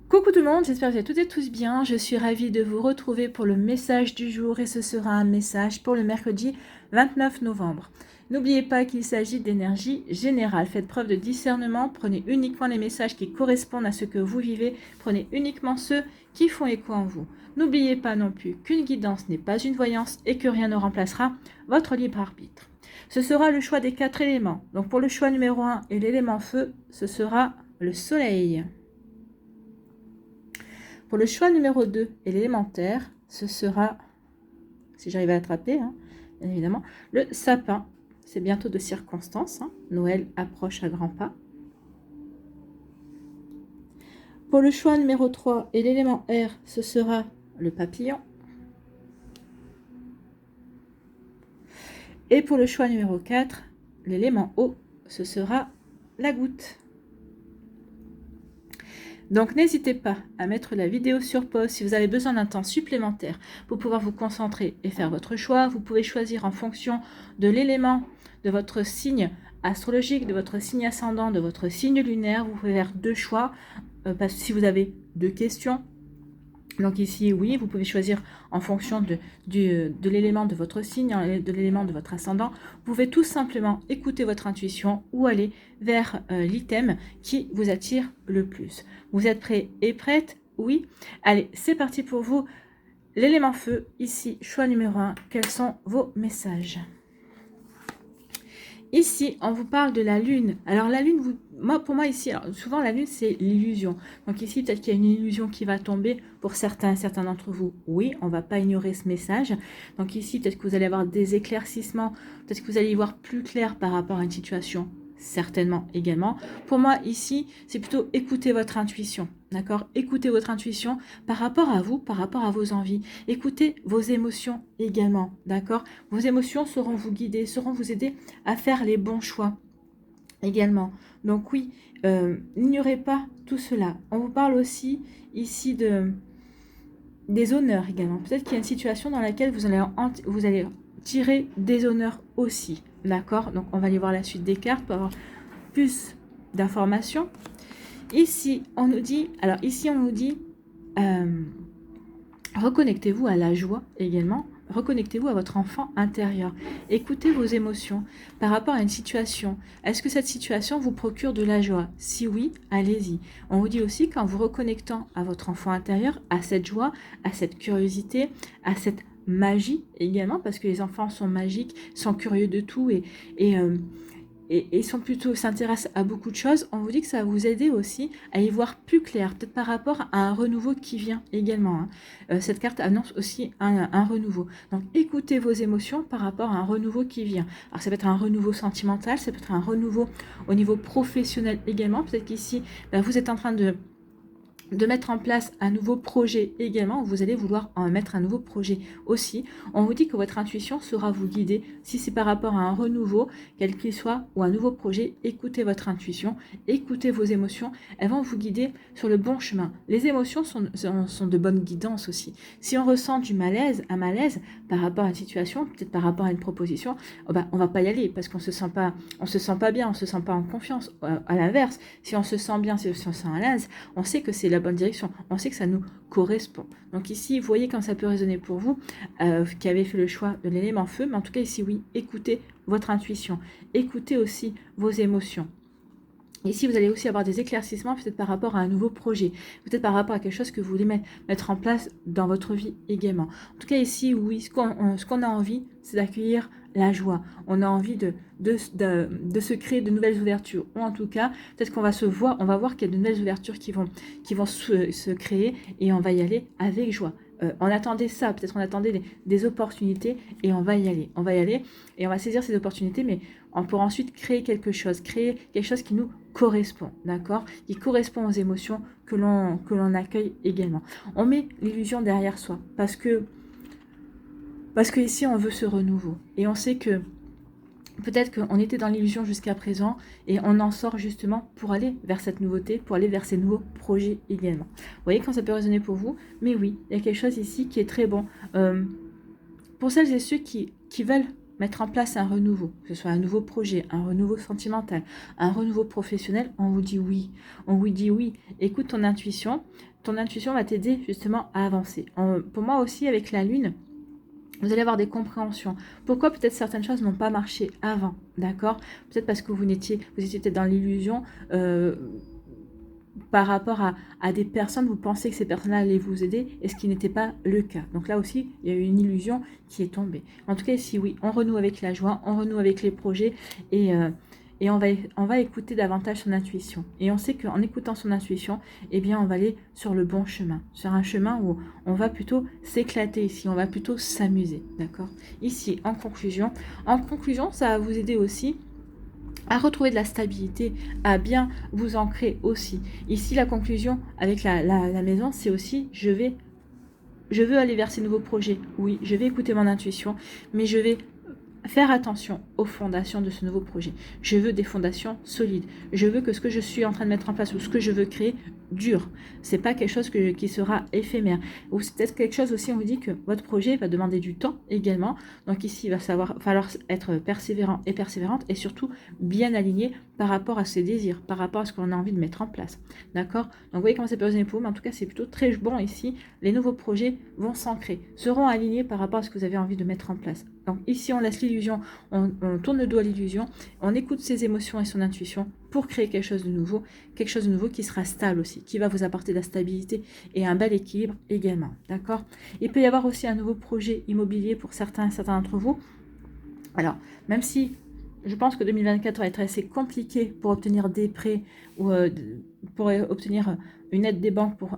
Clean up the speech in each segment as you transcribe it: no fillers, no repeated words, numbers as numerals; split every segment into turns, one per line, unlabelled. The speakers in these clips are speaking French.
Coucou tout le monde, j'espère que vous allez toutes et tous bien. Je suis ravie de vous retrouver pour le message du jour et ce sera un message pour le mercredi 29 novembre. N'oubliez pas qu'il s'agit d'énergie générale. Faites preuve de discernement, prenez uniquement les messages qui correspondent à ce que vous vivez, prenez uniquement ceux qui font écho en vous. N'oubliez pas non plus qu'une guidance n'est pas une voyance et que rien ne remplacera votre libre arbitre. Ce sera le choix des 4 éléments. Donc pour le choix numéro 1 et l'élément feu, ce sera le soleil. Pour le choix numéro 2 et l'élémentaire, ce sera, si j'arrive à l'attraper, bien évidemment, le sapin. C'est bientôt de circonstance. Noël approche à grands pas. Pour le choix numéro 3 et l'élément R, ce sera le papillon. Et pour le choix numéro 4, l'élément eau, ce sera la goutte. Donc n'hésitez pas à mettre la vidéo sur pause si vous avez besoin d'un temps supplémentaire pour pouvoir vous concentrer et faire votre choix. Vous pouvez choisir en fonction de l'élément de votre signe astrologique, de votre signe ascendant, de votre signe lunaire. Vous pouvez faire 2 choix parce que si vous avez 2 questions. Donc ici, oui, vous pouvez choisir en fonction de l'élément de votre signe, de l'élément de votre ascendant. Vous pouvez tout simplement écouter votre intuition ou aller vers l'item qui vous attire le plus. Vous êtes prêts et prêtes? Oui. Allez, c'est parti pour vous. L'élément feu, ici, choix numéro 1. Quels sont vos messages? Ici, on vous parle de la lune. Alors la lune, pour moi ici, souvent la lune c'est l'illusion. Donc ici, peut-être qu'il y a une illusion qui va tomber pour certains d'entre vous. Oui, on ne va pas ignorer ce message. Donc ici, peut-être que vous allez avoir des éclaircissements, peut-être que vous allez y voir plus clair par rapport à une situation. Certainement également. Pour moi ici, c'est plutôt écouter votre intuition. D'accord? Écoutez votre intuition par rapport à vous, par rapport à vos envies. Écoutez vos émotions également. D'accord? Vos émotions sauront vous guider, sauront vous aider à faire les bons choix également. Donc oui, n'ignorez pas tout cela. On vous parle aussi ici des honneurs également. Peut-être qu'il y a une situation dans laquelle vous allez tirer des honneurs aussi. D'accord? Donc on va aller voir la suite des cartes pour avoir plus d'informations. Ici, on nous dit, reconnectez-vous à la joie également. Reconnectez-vous à votre enfant intérieur. Écoutez vos émotions par rapport à une situation. Est-ce que cette situation vous procure de la joie? Si oui, allez-y. On vous dit aussi qu'en vous reconnectant à votre enfant intérieur, à cette joie, à cette curiosité, à cette magie également, parce que les enfants sont magiques, sont curieux de tout et s'intéressent à beaucoup de choses, on vous dit que ça va vous aider aussi à y voir plus clair, peut-être par rapport à un renouveau qui vient également. Cette carte annonce aussi un renouveau. Donc écoutez vos émotions par rapport à un renouveau qui vient. Alors ça peut être un renouveau sentimental, ça peut être un renouveau au niveau professionnel également. Peut-être qu'ici, vous êtes en train de mettre en place un nouveau projet également, vous allez vouloir en mettre un nouveau projet aussi. On vous dit que votre intuition saura vous guider. Si c'est par rapport à un renouveau, quel qu'il soit, ou un nouveau projet, écoutez votre intuition, écoutez vos émotions, elles vont vous guider sur le bon chemin. Les émotions sont de bonnes guidances aussi. Si on ressent un malaise par rapport à une situation, peut-être par rapport à une proposition, on va pas y aller parce qu'on se sent pas bien, on se sent pas en confiance. À l'inverse, si on se sent bien, si on se sent à l'aise, on sait que c'est la bonne direction, on sait que ça nous correspond. Donc ici, vous voyez quand ça peut résonner pour vous, qui avez fait le choix de l'élément feu, mais en tout cas ici, oui, écoutez votre intuition, écoutez aussi vos émotions. Ici, vous allez aussi avoir des éclaircissements, peut-être par rapport à un nouveau projet, peut-être par rapport à quelque chose que vous voulez mettre en place dans votre vie également. En tout cas, ici, oui, ce qu'on a envie, c'est d'accueillir la joie. On a envie de se créer de nouvelles ouvertures. Ou en tout cas, peut-être qu'on va on va voir qu'il y a de nouvelles ouvertures qui vont se créer et on va y aller avec joie. On attendait ça, peut-être on attendait des opportunités et on va y aller. On va y aller et on va saisir ces opportunités, mais on pourra ensuite créer quelque chose qui nous correspond, d'accord? Qui correspond aux émotions que l'on accueille également. On met l'illusion derrière soi parce que ici on veut ce renouveau et on sait que peut-être qu'on était dans l'illusion jusqu'à présent et on en sort justement pour aller vers cette nouveauté, pour aller vers ces nouveaux projets également. Vous voyez quand ça peut résonner pour vous? Mais oui, il y a quelque chose ici qui est très bon. Pour celles et ceux qui veulent mettre en place un renouveau, que ce soit un nouveau projet, un renouveau sentimental, un renouveau professionnel, on vous dit oui. On vous dit oui. Écoute ton intuition. Ton intuition va t'aider justement à avancer. Pour moi aussi, avec la lune, vous allez avoir des compréhensions. Pourquoi peut-être certaines choses n'ont pas marché avant, d'accord? Peut-être parce que vous étiez peut-être dans l'illusion par rapport à des personnes, vous pensez que ces personnes-là allaient vous aider, et ce qui n'était pas le cas. Donc là aussi, il y a eu une illusion qui est tombée. En tout cas, ici, oui, on renoue avec la joie, on renoue avec les projets, et on va écouter davantage son intuition. Et on sait qu'en écoutant son intuition, eh bien, on va aller sur le bon chemin. Sur un chemin où on va plutôt s'éclater ici, on va plutôt s'amuser, d'accord? Ici, en conclusion, ça va vous aider aussi à retrouver de la stabilité, à bien vous ancrer aussi. Ici, la conclusion avec la maison, c'est aussi, je veux aller vers ces nouveaux projets. Oui, je vais écouter mon intuition, mais je vais faire attention aux fondations de ce nouveau projet. Je veux des fondations solides. Je veux que ce que je suis en train de mettre en place ou ce que je veux créer dure. C'est pas quelque chose qui sera éphémère. Ou c'est peut-être quelque chose aussi, on vous dit que votre projet va demander du temps également. Donc ici, il va falloir être persévérant et persévérante et surtout bien aligné par rapport à ses désirs, par rapport à ce qu'on a envie de mettre en place. D'accord? Donc vous voyez comment ça peut résonner pour vous, mais en tout cas, c'est plutôt très bon ici. Les nouveaux projets vont s'ancrer, seront alignés par rapport à ce que vous avez envie de mettre en place. Donc ici, on laisse l'illusion, on tourne le dos à l'illusion, on écoute ses émotions et son intuition pour créer quelque chose de nouveau qui sera stable aussi, qui va vous apporter de la stabilité et un bel équilibre également. D'accord? Il peut y avoir aussi un nouveau projet immobilier pour certains d'entre vous. Alors, même si je pense que 2024 va être assez compliqué pour obtenir des prêts ou pour obtenir une aide des banques pour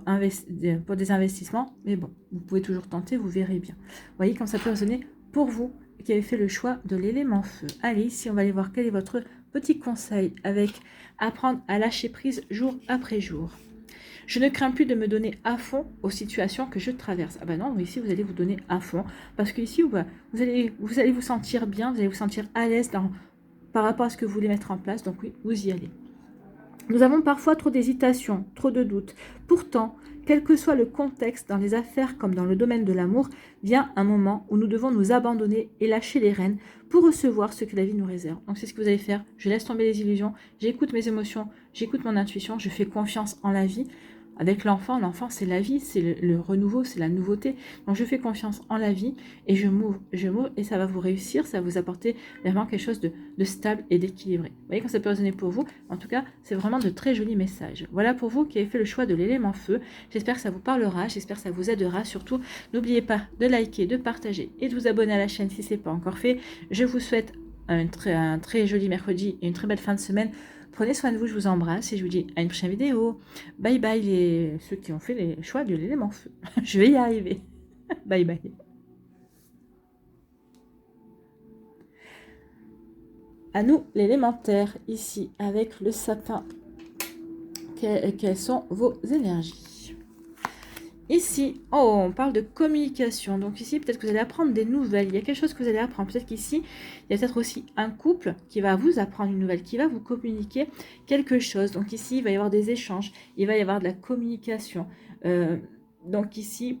des investissements, mais bon, vous pouvez toujours tenter, vous verrez bien. Vous voyez comme ça peut résonner pour vous qui avez fait le choix de l'élément feu. Allez, ici, on va aller voir quel est votre petit conseil avec apprendre à lâcher prise jour après jour. Je ne crains plus de me donner à fond aux situations que je traverse. Ah ben non, ici, vous allez vous donner à fond. Parce que ici, vous allez vous sentir bien, vous allez vous sentir à l'aise par rapport à ce que vous voulez mettre en place. Donc oui, vous y allez. Nous avons parfois trop d'hésitation, trop de doutes. Pourtant, quel que soit le contexte, dans les affaires comme dans le domaine de l'amour, vient un moment où nous devons nous abandonner et lâcher les rênes pour recevoir ce que la vie nous réserve. Donc c'est ce que vous allez faire. Je laisse tomber les illusions, j'écoute mes émotions, j'écoute mon intuition, je fais confiance en la vie. Avec l'enfant c'est la vie, c'est le renouveau, c'est la nouveauté. Donc je fais confiance en la vie et je m'ouvre et ça va vous réussir, ça va vous apporter vraiment quelque chose de stable et d'équilibré. Vous voyez quand ça peut résonner pour vous. En tout cas, c'est vraiment de très jolis messages. Voilà pour vous qui avez fait le choix de l'élément feu. J'espère que ça vous parlera, j'espère que ça vous aidera. Surtout, n'oubliez pas de liker, de partager et de vous abonner à la chaîne si ce n'est pas encore fait. Je vous souhaite un très joli mercredi et une très belle fin de semaine. Prenez soin de vous, je vous embrasse et je vous dis à une prochaine vidéo. Bye bye ceux qui ont fait les choix de l'élément feu. Je vais y arriver. Bye bye. À nous l'élémentaire ici avec le sapin. Quelles sont vos énergies? Ici, on parle de communication. Donc ici, peut-être que vous allez apprendre des nouvelles. Il y a quelque chose que vous allez apprendre. Peut-être qu'ici, il y a peut-être aussi un couple qui va vous apprendre une nouvelle, qui va vous communiquer quelque chose. Donc ici, il va y avoir des échanges. Il va y avoir de la communication. Donc ici,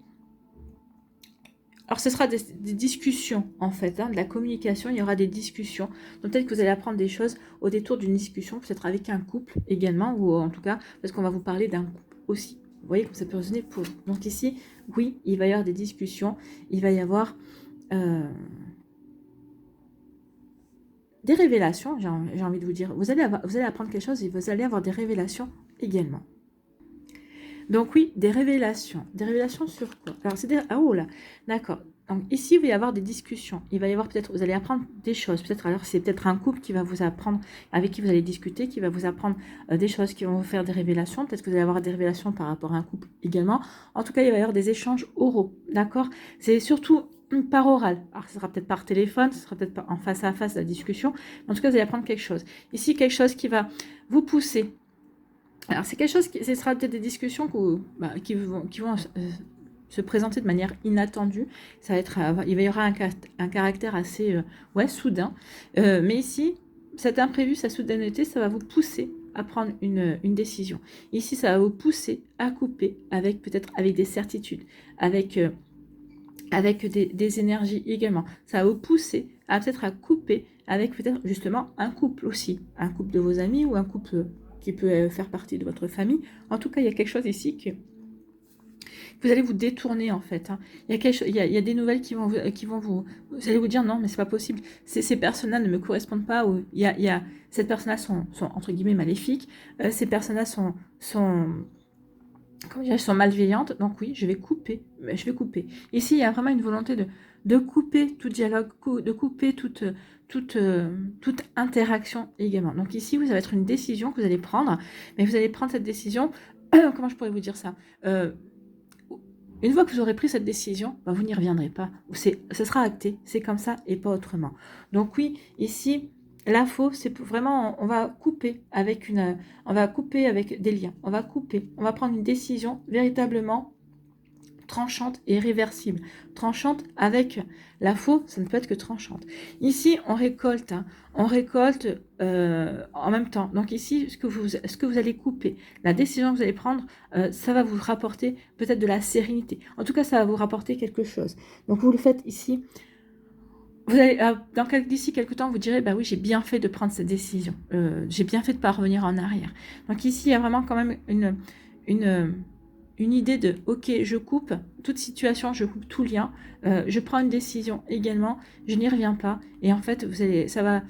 alors ce sera des discussions en fait, de la communication. Il y aura des discussions. Donc peut-être que vous allez apprendre des choses au détour d'une discussion, peut-être avec un couple également, ou en tout cas, parce qu'on va vous parler d'un couple aussi. Vous voyez comme ça peut résonner pour vous. Donc ici, oui, il va y avoir des discussions, il va y avoir des révélations, j'ai envie de vous dire. Vous allez apprendre quelque chose et vous allez avoir des révélations également. Donc oui, des révélations. Des révélations sur quoi? Alors c'est oh là, d'accord. Donc ici, il va y avoir des discussions. Il va y avoir peut-être, vous allez apprendre des choses. Peut-être alors c'est peut-être un couple qui va vous apprendre, avec qui vous allez discuter, qui va vous apprendre des choses, qui vont vous faire des révélations. Peut-être que vous allez avoir des révélations par rapport à un couple également. En tout cas, il va y avoir des échanges oraux, d'accord? C'est surtout par oral. Alors ce sera peut-être par téléphone, ce sera peut-être en face à face la discussion. En tout cas, vous allez apprendre quelque chose. Ici, quelque chose qui va vous pousser. Alors c'est quelque chose ce sera peut-être des discussions qui vont se présenter de manière inattendue. Ça va être, il y aura un caractère assez soudain. Mais ici, cet imprévu, sa soudaineté, ça va vous pousser à prendre une décision. Ici, ça va vous pousser à couper peut-être avec des certitudes, avec avec des énergies également. Ça va vous pousser à peut-être à couper avec peut-être justement un couple aussi, un couple de vos amis ou un couple qui peut faire partie de votre famille. En tout cas, il y a quelque chose ici que vous allez vous détourner en fait. Hein. Il y a des nouvelles qui vont vous allez vous dire non, mais c'est pas possible. Ces personnes-là ne me correspondent pas. Ou cette personne-là sont entre guillemets maléfiques. Ces personnes-là sont comment dire, elles sont malveillantes. Donc oui, je vais couper. Je vais couper. Ici, il y a vraiment une volonté de couper tout dialogue, de couper toute interaction également. Donc ici, vous allez être une décision que vous allez prendre, mais vous allez prendre cette décision. Comment je pourrais vous dire ça une fois que vous aurez pris cette décision, bah, vous n'y reviendrez pas. Ce sera acté, c'est comme ça et pas autrement. Donc oui, ici, l'info, c'est vraiment, on va couper avec des liens. On va couper, on va prendre une décision véritablement tranchante et réversible. Tranchante avec la faux, ça ne peut être que tranchante. Ici, on récolte en même temps. Donc ici, ce que vous allez couper, la décision que vous allez prendre, ça va vous rapporter peut-être de la sérénité. En tout cas, ça va vous rapporter quelque chose. Donc vous le faites ici. Vous allez, d'ici quelques temps, vous direz, bah oui, j'ai bien fait de prendre cette décision. J'ai bien fait de ne pas revenir en arrière. Donc ici, il y a vraiment quand même une idée de ok, je coupe toute situation, je coupe tout lien, je prends une décision également, je n'y reviens pas et en fait ça va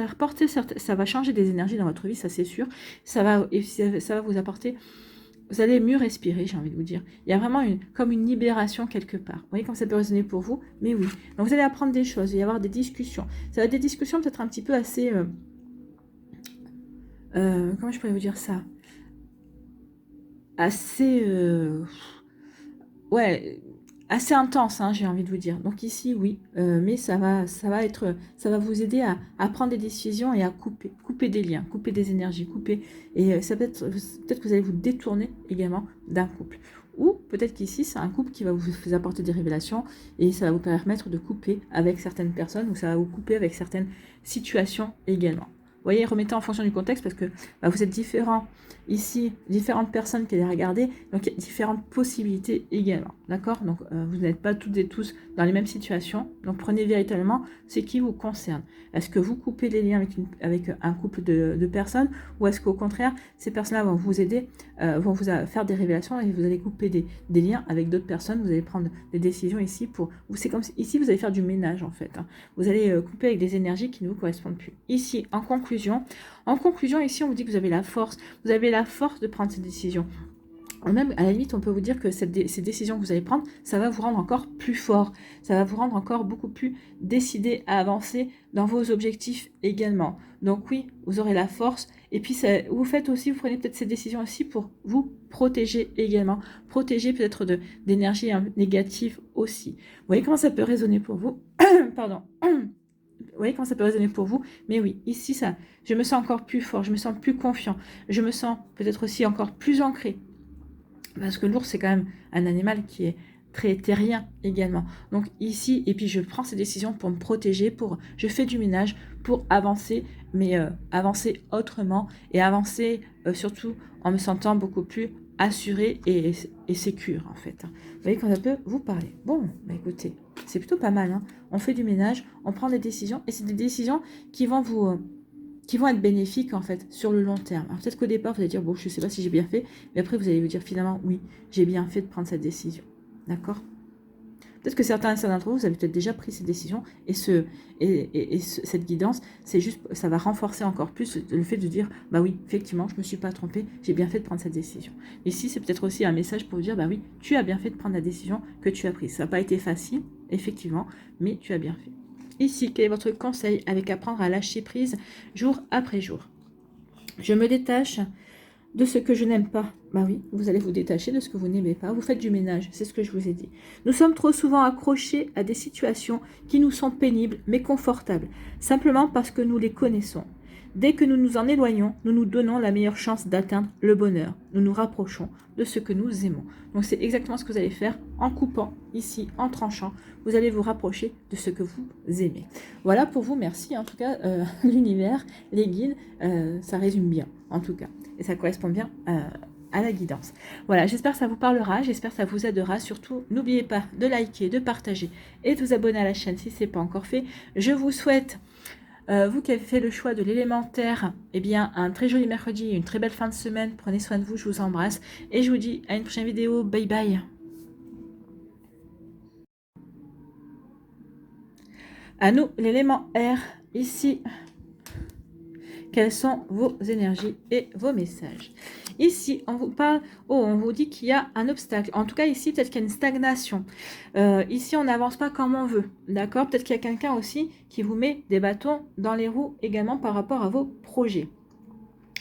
apporter ça va changer des énergies dans votre vie, ça c'est sûr, ça va vous apporter, vous allez mieux respirer, j'ai envie de vous dire. Il y a vraiment comme une libération quelque part. Vous voyez comme ça peut résonner pour vous, mais oui. Donc vous allez apprendre des choses, il va y avoir des discussions. Ça va être des discussions peut-être un petit peu assez comment je pourrais vous dire ça, assez ouais, assez intense, hein, j'ai envie de vous dire. Donc ici, oui, mais ça va vous aider à prendre des décisions et à couper des liens, couper des énergies, et ça peut-être que vous allez vous détourner également d'un couple. Ou peut-être qu'ici, c'est un couple qui va vous apporter des révélations et ça va vous permettre de couper avec certaines personnes ou ça va vous couper avec certaines situations également. Vous voyez, remettez en fonction du contexte parce que vous êtes différents ici, différentes personnes qui les regarder, donc il y a différentes possibilités également, d'accord? Donc vous n'êtes pas toutes et tous dans les mêmes situations, donc prenez véritablement ce qui vous concerne. Est-ce que vous coupez les liens avec un couple de personnes ou est-ce qu'au contraire, ces personnes-là vont vous aider, vont vous faire des révélations et vous allez couper des liens avec d'autres personnes, vous allez prendre des décisions ici c'est comme si, ici vous allez faire du ménage en fait, hein. Vous allez couper avec des énergies qui ne vous correspondent plus. Ici, en conclusion, ici on vous dit que vous avez la force de prendre cette décision. Même à la limite, on peut vous dire que ces décisions que vous allez prendre, ça va vous rendre encore plus fort, ça va vous rendre encore beaucoup plus décidé à avancer dans vos objectifs également. Donc oui, vous aurez la force, et puis vous prenez peut-être ces décisions aussi pour vous protéger également, protéger peut-être d'énergie négative aussi. Vous voyez comment ça peut résonner pour vous? Pardon. Vous voyez comment ça peut résonner pour vous? Mais oui, ici, je me sens encore plus fort, je me sens plus confiant, je me sens peut-être aussi encore plus ancré. Parce que l'ours, c'est quand même un animal qui est très terrien également. Donc ici, et puis je prends ces décisions pour me protéger, je fais du ménage pour avancer, mais avancer autrement et avancer surtout en me sentant beaucoup plus assurée et sécure en fait. Vous voyez quand ça peut vous parler. Bon, bah écoutez, c'est plutôt pas mal, hein. On fait du ménage, on prend des décisions et c'est des décisions qui vont être bénéfiques en fait sur le long terme. Alors peut-être qu'au départ vous allez dire bon, je sais pas si j'ai bien fait, mais après vous allez vous dire finalement oui, j'ai bien fait de prendre cette décision. D'accord? Peut-être que certains d'entre vous avez peut-être déjà pris ces décisions et cette guidance, c'est juste, ça va renforcer encore plus le fait de dire bah oui, effectivement, je me suis pas trompée, j'ai bien fait de prendre cette décision. Ici, c'est peut-être aussi un message pour vous dire bah oui, tu as bien fait de prendre la décision que tu as prise. Ça n'a pas été facile, effectivement, mais tu as bien fait. Ici, quel est votre conseil avec apprendre à lâcher prise jour après jour? Je me détache de ce que je n'aime pas. Bah oui, vous allez vous détacher de ce que vous n'aimez pas. Vous faites du ménage, c'est ce que je vous ai dit. Nous sommes trop souvent accrochés à des situations qui nous sont pénibles mais confortables, simplement parce que nous les connaissons. Dès que nous nous en éloignons, nous nous donnons la meilleure chance d'atteindre le bonheur. Nous nous rapprochons de ce que nous aimons. Donc c'est exactement ce que vous allez faire en coupant ici, en tranchant. Vous allez vous rapprocher de ce que vous aimez. Voilà pour vous, merci. En tout cas, l'univers, les guides, ça résume bien, en tout cas. Et ça correspond bien à la guidance. Voilà, j'espère que ça vous parlera, j'espère que ça vous aidera. Surtout, n'oubliez pas de liker, de partager et de vous abonner à la chaîne si ce n'est pas encore fait. Je vous souhaite, vous qui avez fait le choix de l'élémentaire, eh bien, un très joli mercredi, une très belle fin de semaine. Prenez soin de vous, je vous embrasse et je vous dis à une prochaine vidéo. Bye bye. À nous, l'élément R, ici. Quelles sont vos énergies et vos messages? Ici, on vous parle, on vous dit qu'il y a un obstacle. En tout cas, ici, peut-être qu'il y a une stagnation. Ici, on n'avance pas comme on veut. D'accord? Peut-être qu'il y a quelqu'un aussi qui vous met des bâtons dans les roues également par rapport à vos projets.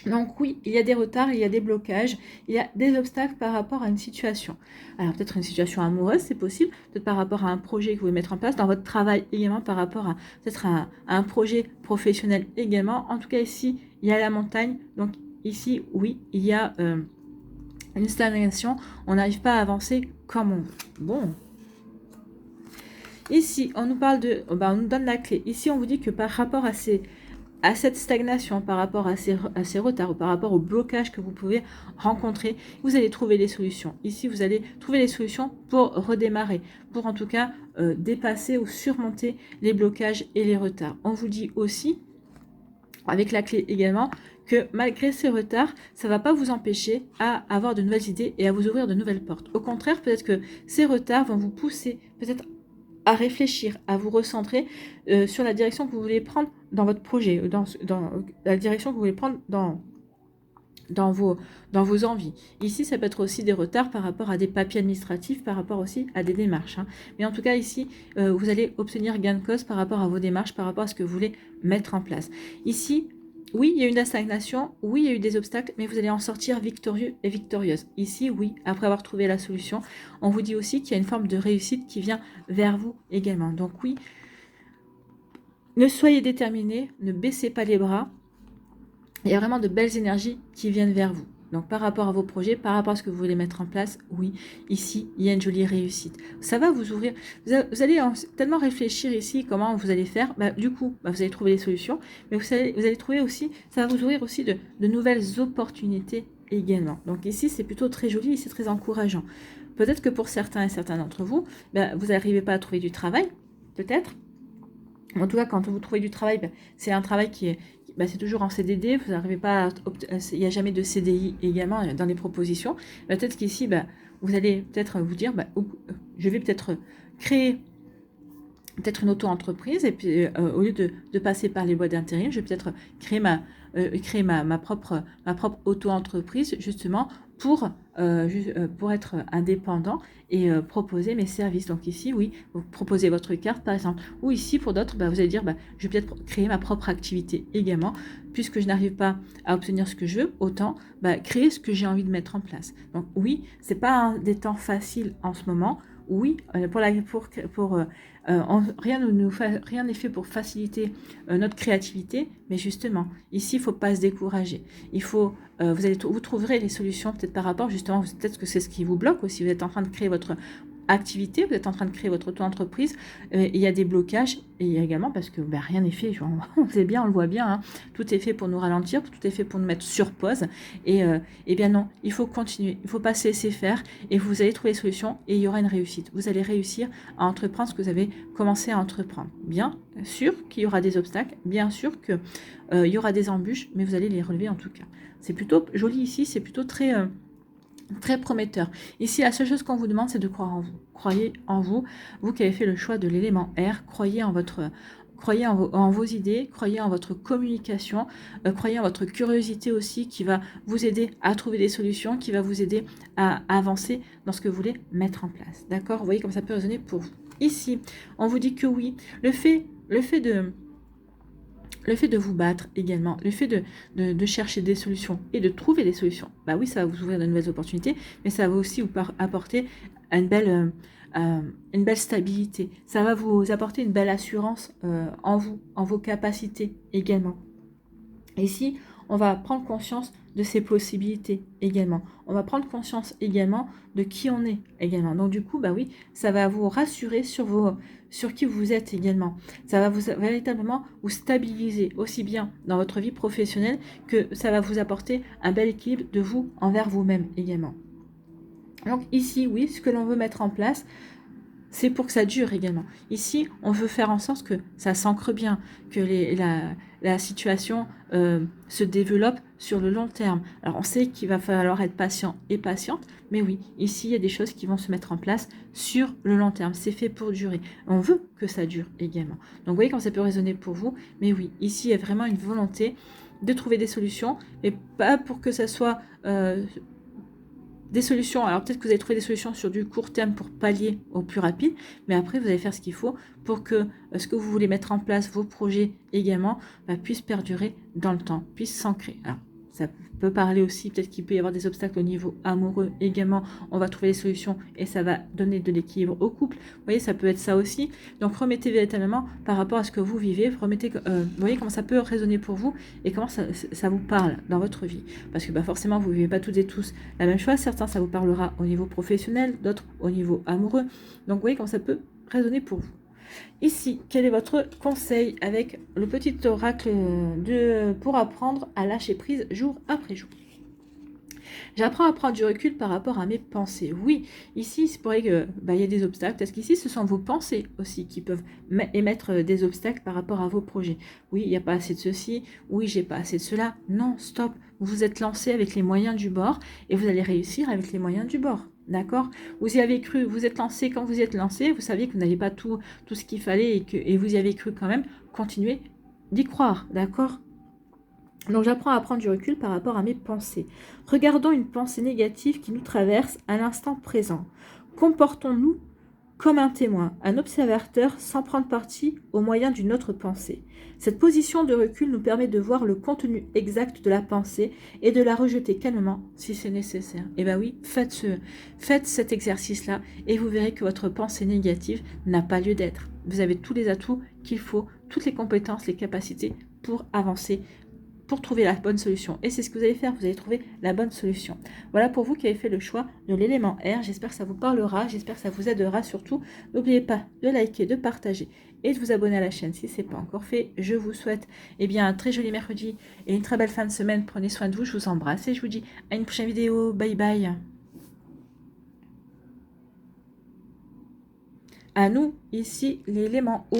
Donc oui, il y a des retards, il y a des blocages, il y a des obstacles par rapport à une situation. Alors peut-être une situation amoureuse, c'est possible, peut-être par rapport à un projet que vous voulez mettre en place, dans votre travail également, par rapport à peut-être à un projet professionnel également. En tout cas ici, il y a la montagne, donc ici, oui, il y a une stagnation, on n'arrive pas à avancer comme on veut. Bon. Ici, on nous parle de, on nous donne la clé. Ici, on vous dit que par rapport à cette stagnation, par rapport à ces retards, ou par rapport au blocage que vous pouvez rencontrer, vous allez trouver les solutions. Ici, vous allez trouver les solutions pour redémarrer, pour en tout cas dépasser ou surmonter les blocages et les retards. On vous dit aussi, avec la clé également, que malgré ces retards, ça ne va pas vous empêcher à avoir de nouvelles idées et à vous ouvrir de nouvelles portes. Au contraire, peut-être que ces retards vont vous pousser peut-être à réfléchir, à vous recentrer sur la direction que vous voulez prendre dans votre projet, dans la direction que vous voulez prendre dans vos envies. Ici, ça peut être aussi des retards par rapport à des papiers administratifs, par rapport aussi à des démarches. Hein. Mais en tout cas, ici, vous allez obtenir gain de cause par rapport à vos démarches, par rapport à ce que vous voulez mettre en place. Ici, oui, il y a eu de la stagnation, oui, il y a eu des obstacles, mais vous allez en sortir victorieux et victorieuse. Ici, oui, après avoir trouvé la solution, on vous dit aussi qu'il y a une forme de réussite qui vient vers vous également. Donc oui, ne soyez déterminés, ne baissez pas les bras. Il y a vraiment de belles énergies qui viennent vers vous. Donc par rapport à vos projets, par rapport à ce que vous voulez mettre en place, oui, ici, il y a une jolie réussite. Ça va vous ouvrir. Vous allez tellement réfléchir ici comment vous allez faire. Du coup, vous allez trouver les solutions. Mais vous allez trouver aussi, ça va vous ouvrir aussi de nouvelles opportunités également. Donc ici, c'est plutôt très joli et c'est très encourageant. Peut-être que pour certains et certains d'entre vous, vous n'arrivez pas à trouver du travail, peut-être. En tout cas, quand vous trouvez du travail, c'est un travail qui est... c'est toujours en CDD, vous n'arrivez pas il n'y a jamais de CDI également dans les propositions. Peut-être qu'ici, vous allez peut-être vous dire, je vais peut-être créer une auto-entreprise et puis au lieu de passer par les boîtes d'intérim, je vais peut-être créer ma propre auto-entreprise justement pour être indépendant et proposer mes services. Donc ici, oui, vous proposez votre carte par exemple. Ou ici, pour d'autres, vous allez dire, je vais peut-être créer ma propre activité également. Puisque je n'arrive pas à obtenir ce que je veux, autant créer ce que j'ai envie de mettre en place. Donc oui, c'est pas des temps faciles en ce moment. Oui, rien n'est fait pour faciliter notre créativité, mais justement, ici, il ne faut pas se décourager. Il faut, vous trouverez les solutions peut-être par rapport, justement, peut-être que c'est ce qui vous bloque aussi. Vous êtes en train de créer votre activité, vous êtes en train de créer votre auto-entreprise, il y a des blocages, et il y a également parce que rien n'est fait, on sait bien, on le voit bien, hein, tout est fait pour nous ralentir, tout est fait pour nous mettre sur pause, et bien non, il faut continuer, il ne faut pas se laisser faire, et vous allez trouver des solutions, et il y aura une réussite. Vous allez réussir à entreprendre ce que vous avez commencé à entreprendre. Bien sûr qu'il y aura des obstacles, bien sûr qu'il y aura des embûches, mais vous allez les relever en tout cas. C'est plutôt joli ici, c'est plutôt très prometteur. Ici, la seule chose qu'on vous demande, c'est de croire en vous. Croyez en vous. Vous qui avez fait le choix de l'élément R, croyez en vos idées, croyez en votre communication, croyez en votre curiosité aussi qui va vous aider à trouver des solutions, qui va vous aider à avancer dans ce que vous voulez mettre en place. D'accord? Vous voyez comme ça peut résonner pour vous. Ici, on vous dit que oui, le fait de vous battre également, le fait de chercher des solutions et de trouver des solutions, oui, ça va vous ouvrir de nouvelles opportunités, mais ça va aussi vous apporter une belle stabilité. Ça va vous apporter une belle assurance en vous, en vos capacités également. Ici, on va prendre conscience de ses possibilités également. On va prendre conscience également de qui on est également. Donc du coup, bah oui, ça va vous rassurer sur qui vous êtes également. Ça va vous véritablement vous stabiliser aussi bien dans votre vie professionnelle que ça va vous apporter un bel équilibre de vous envers vous-même également. Donc ici, oui, ce que l'on veut mettre en place, c'est pour que ça dure également. Ici, on veut faire en sorte que ça s'ancre bien, que la situation se développe sur le long terme. Alors, on sait qu'il va falloir être patient et patiente, mais oui, ici, il y a des choses qui vont se mettre en place sur le long terme. C'est fait pour durer. On veut que ça dure également. Donc, vous voyez comment ça peut résonner pour vous, mais oui, ici, il y a vraiment une volonté de trouver des solutions, et pas pour que ça soit... des solutions, alors peut-être que vous allez trouver des solutions sur du court terme pour pallier au plus rapide, mais après vous allez faire ce qu'il faut pour que ce que vous voulez mettre en place, vos projets également, puissent perdurer dans le temps, puissent s'ancrer. Alors ça peut parler aussi, peut-être qu'il peut y avoir des obstacles au niveau amoureux également, on va trouver des solutions et ça va donner de l'équilibre au couple. Vous voyez, ça peut être ça aussi. Donc remettez véritablement par rapport à ce que vous vivez, vous voyez comment ça peut résonner pour vous et comment ça vous parle dans votre vie. Parce que forcément, vous ne vivez pas toutes et tous la même chose. Certains, ça vous parlera au niveau professionnel, d'autres au niveau amoureux. Donc vous voyez comment ça peut résonner pour vous. Ici, quel est votre conseil avec le petit oracle pour apprendre à lâcher prise jour après jour? J'apprends à prendre du recul par rapport à mes pensées. Oui, ici, c'est pour que il y a des obstacles. Parce qu'ici, ce sont vos pensées aussi qui peuvent émettre des obstacles par rapport à vos projets. Oui, il n'y a pas assez de ceci. Oui, j'ai pas assez de cela. Non, stop. Vous vous êtes lancé avec les moyens du bord et vous allez réussir avec les moyens du bord. D'accord? Vous y avez cru, vous êtes lancé, quand vous y êtes lancé, vous saviez que vous n'aviez pas tout ce qu'il fallait et vous y avez cru quand même. Continuez d'y croire, d'accord? Donc j'apprends à prendre du recul par rapport à mes pensées. Regardons une pensée négative qui nous traverse à l'instant présent. Comportons-nous comme un témoin, un observateur sans prendre parti au moyen d'une autre pensée. Cette position de recul nous permet de voir le contenu exact de la pensée et de la rejeter calmement si c'est nécessaire. Et bien oui, faites cet exercice-là et vous verrez que votre pensée négative n'a pas lieu d'être. Vous avez tous les atouts qu'il faut, toutes les compétences, les capacités pour avancer, pour trouver la bonne solution. Et c'est ce que vous allez faire, vous allez trouver la bonne solution. Voilà pour vous qui avez fait le choix de l'élément R. J'espère que ça vous parlera, j'espère que ça vous aidera surtout. N'oubliez pas de liker, de partager et de vous abonner à la chaîne si ce n'est pas encore fait. Je vous souhaite un très joli mercredi et une très belle fin de semaine. Prenez soin de vous, je vous embrasse et je vous dis à une prochaine vidéo. Bye bye. À nous, ici, l'élément O.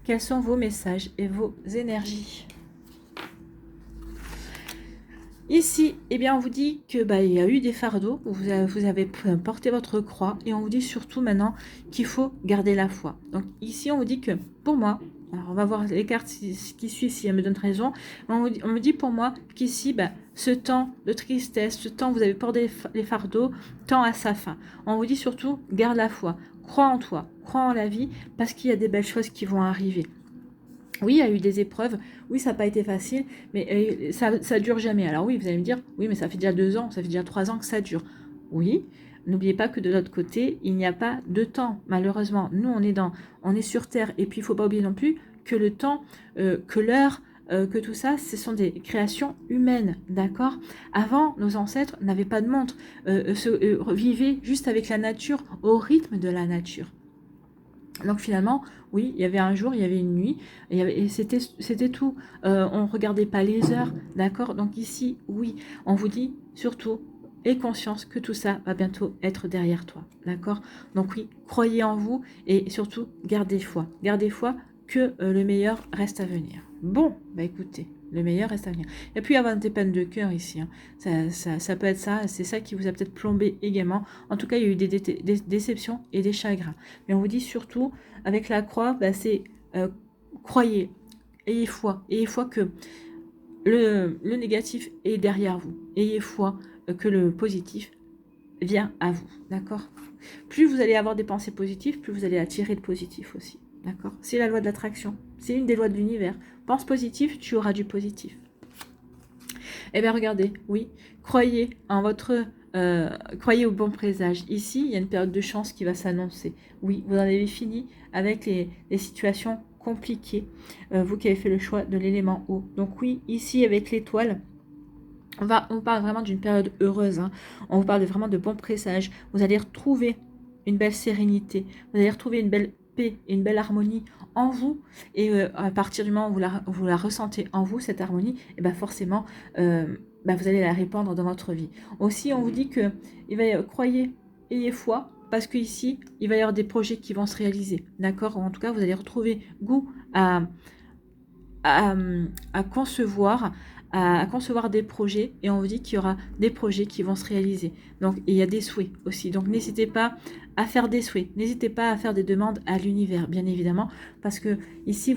Quels sont vos messages et vos énergies ? Ici, on vous dit que il y a eu des fardeaux, vous avez porté votre croix et on vous dit surtout maintenant qu'il faut garder la foi. Donc ici, on vous dit que pour moi, alors on va voir les cartes qui suivent si elles me donnent raison, on me dit pour moi qu'ici, ce temps de tristesse, ce temps où vous avez porté les fardeaux, tend à sa fin. On vous dit surtout, garde la foi, crois en toi, crois en la vie, parce qu'il y a des belles choses qui vont arriver. Oui, il y a eu des épreuves, oui, ça n'a pas été facile, mais ça dure jamais. Alors oui, vous allez me dire, oui, mais ça fait déjà 2 ans, ça fait déjà 3 ans que ça dure. Oui, n'oubliez pas que de l'autre côté, il n'y a pas de temps, malheureusement. Nous, on est sur Terre, et puis il ne faut pas oublier non plus que le temps, que l'heure, que tout ça, ce sont des créations humaines, d'accord? Avant, nos ancêtres n'avaient pas de montre, vivaient juste avec la nature, au rythme de la nature. Donc finalement, oui, il y avait un jour, il y avait une nuit, et c'était tout. On ne regardait pas les heures, d'accord? Donc ici, oui, on vous dit surtout, aie conscience que tout ça va bientôt être derrière toi, d'accord? Donc oui, croyez en vous et surtout, gardez foi. Gardez foi que le meilleur reste à venir. Bon, écoutez, le meilleur reste à venir. Et puis avoir des peines de cœur ici, hein. Ça peut être ça, c'est ça qui vous a peut-être plombé également. En tout cas, il y a eu des déceptions et des chagrins. Mais on vous dit surtout, avec la croix, c'est croyez, ayez foi que le négatif est derrière vous. Ayez foi que le positif vient à vous, d'accord? Plus vous allez avoir des pensées positives, plus vous allez attirer le positif aussi, d'accord? C'est la loi de l'attraction, c'est une des lois de l'univers. Pense positif, tu auras du positif. Eh bien, regardez, oui, croyez en croyez au bon présage. Ici, il y a une période de chance qui va s'annoncer. Oui, vous en avez fini avec les situations compliquées, vous qui avez fait le choix de l'élément eau. Donc oui, ici, avec l'étoile, On parle vraiment d'une période heureuse, hein. On vous parle vraiment de bons présages. Vous allez retrouver une belle sérénité. Vous allez retrouver une belle paix et une belle harmonie en vous. Et à partir du moment où vous la ressentez en vous, cette harmonie, et ben forcément, vous allez la répandre dans votre vie. Aussi, on vous dit que croyez, ayez foi, parce qu'ici, il va y avoir des projets qui vont se réaliser. D'accord? En tout cas, vous allez retrouver goût à, à concevoir, à concevoir des projets, et on vous dit qu'il y aura des projets qui vont se réaliser. Donc il y a des souhaits aussi. Donc n'hésitez pas à faire des souhaits, n'hésitez pas à faire des demandes à l'univers, bien évidemment, parce que ici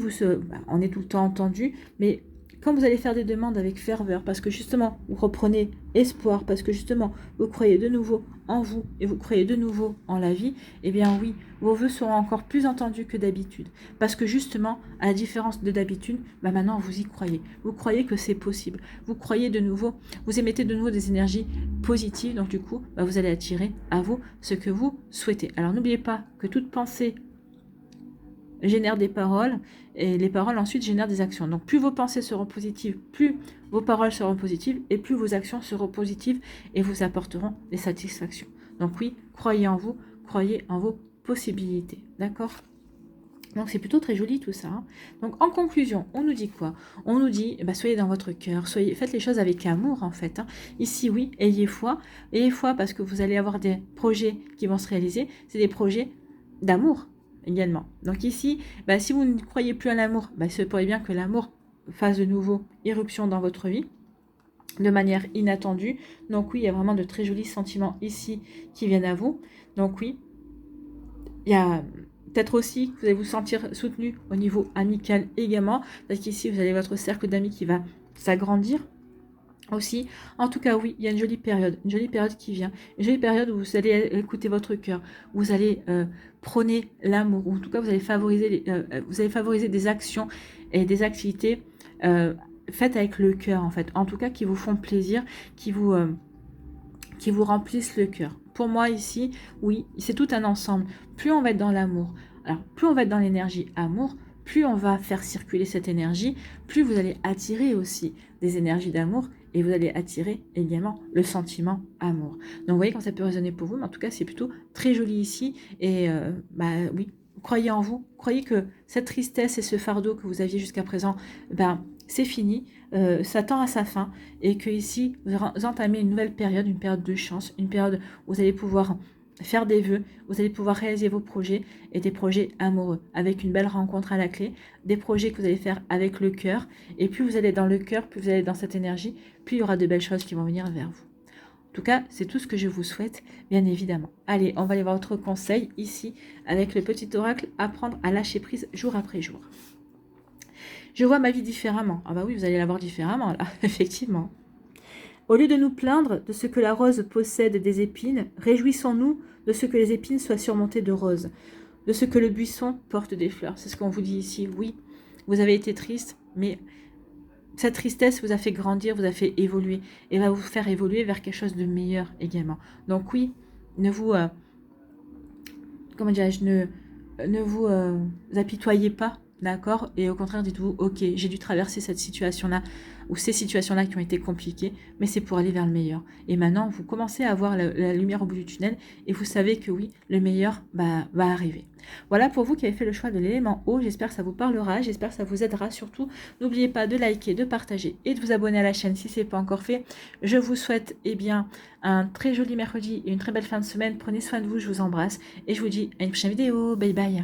on est tout le temps entendu, mais quand vous allez faire des demandes avec ferveur, parce que justement vous reprenez espoir, parce que justement vous croyez de nouveau en vous et vous croyez de nouveau en la vie, eh bien oui, vos vœux seront encore plus entendus que d'habitude. Parce que justement, à la différence de d'habitude, maintenant vous y croyez. Vous croyez que c'est possible. Vous croyez de nouveau, vous émettez de nouveau des énergies positives, donc du coup, vous allez attirer à vous ce que vous souhaitez. Alors n'oubliez pas que toute pensée génère des paroles, et les paroles ensuite génèrent des actions. Donc plus vos pensées seront positives, plus vos paroles seront positives, et plus vos actions seront positives et vous apporteront des satisfactions. Donc oui, croyez en vous, croyez en vos possibilités. D'accord ? Donc c'est plutôt très joli tout ça. Hein. Donc en conclusion, on nous dit quoi? On nous dit, soyez dans votre cœur, faites les choses avec amour en fait. Hein. Ici oui, ayez foi parce que vous allez avoir des projets qui vont se réaliser. C'est des projets d'amour également. Donc ici, si vous ne croyez plus à l'amour, il se pourrait bien que l'amour fasse de nouveau irruption dans votre vie de manière inattendue. Donc oui, il y a vraiment de très jolis sentiments ici qui viennent à vous. Donc oui, il y a peut-être aussi que vous allez vous sentir soutenu au niveau amical également, parce qu'ici vous avez votre cercle d'amis qui va s'agrandir aussi. En tout cas, oui, il y a une jolie période qui vient, une jolie période où vous allez écouter votre cœur, vous allez prôner l'amour, ou en tout cas vous allez favoriser des actions et des activités faites avec le cœur en fait, en tout cas qui vous font plaisir, qui vous remplissent le cœur. Pour moi ici, oui, c'est tout un ensemble. Plus on va être dans l'amour, alors plus on va être dans l'énergie amour, plus on va faire circuler cette énergie, plus vous allez attirer aussi des énergies d'amour et vous allez attirer également le sentiment amour. Donc vous voyez quand ça peut résonner pour vous, mais en tout cas c'est plutôt très joli ici et oui, croyez en vous, croyez que cette tristesse et ce fardeau que vous aviez jusqu'à présent, c'est fini, ça tend à sa fin et que ici vous entamez une nouvelle période, une période de chance, une période où vous allez pouvoir faire des vœux, vous allez pouvoir réaliser vos projets et des projets amoureux avec une belle rencontre à la clé, des projets que vous allez faire avec le cœur et plus vous allez dans le cœur, plus vous allez dans cette énergie, plus il y aura de belles choses qui vont venir vers vous. En tout cas, c'est tout ce que je vous souhaite, bien évidemment. Allez, on va aller voir votre conseil ici avec le petit oracle, apprendre à lâcher prise jour après jour. Je vois ma vie différemment. Ah bah oui, vous allez la voir différemment là, effectivement. Au lieu de nous plaindre de ce que la rose possède des épines, réjouissons-nous de ce que les épines soient surmontées de roses, de ce que le buisson porte des fleurs. C'est ce qu'on vous dit ici. Oui, vous avez été triste, mais cette tristesse vous a fait grandir, vous a fait évoluer et va vous faire évoluer vers quelque chose de meilleur également. Donc oui, ne vous, ne vous apitoyez pas. D'accord? Et au contraire, dites-vous, ok, j'ai dû traverser cette situation-là, ou ces situations-là qui ont été compliquées, mais c'est pour aller vers le meilleur. Et maintenant, vous commencez à voir la lumière au bout du tunnel, et vous savez que oui, le meilleur va arriver. Voilà pour vous qui avez fait le choix de l'élément eau, j'espère que ça vous parlera, j'espère que ça vous aidera surtout. N'oubliez pas de liker, de partager et de vous abonner à la chaîne si ce n'est pas encore fait. Je vous souhaite un très joli mercredi et une très belle fin de semaine. Prenez soin de vous, je vous embrasse, et je vous dis à une prochaine vidéo. Bye bye.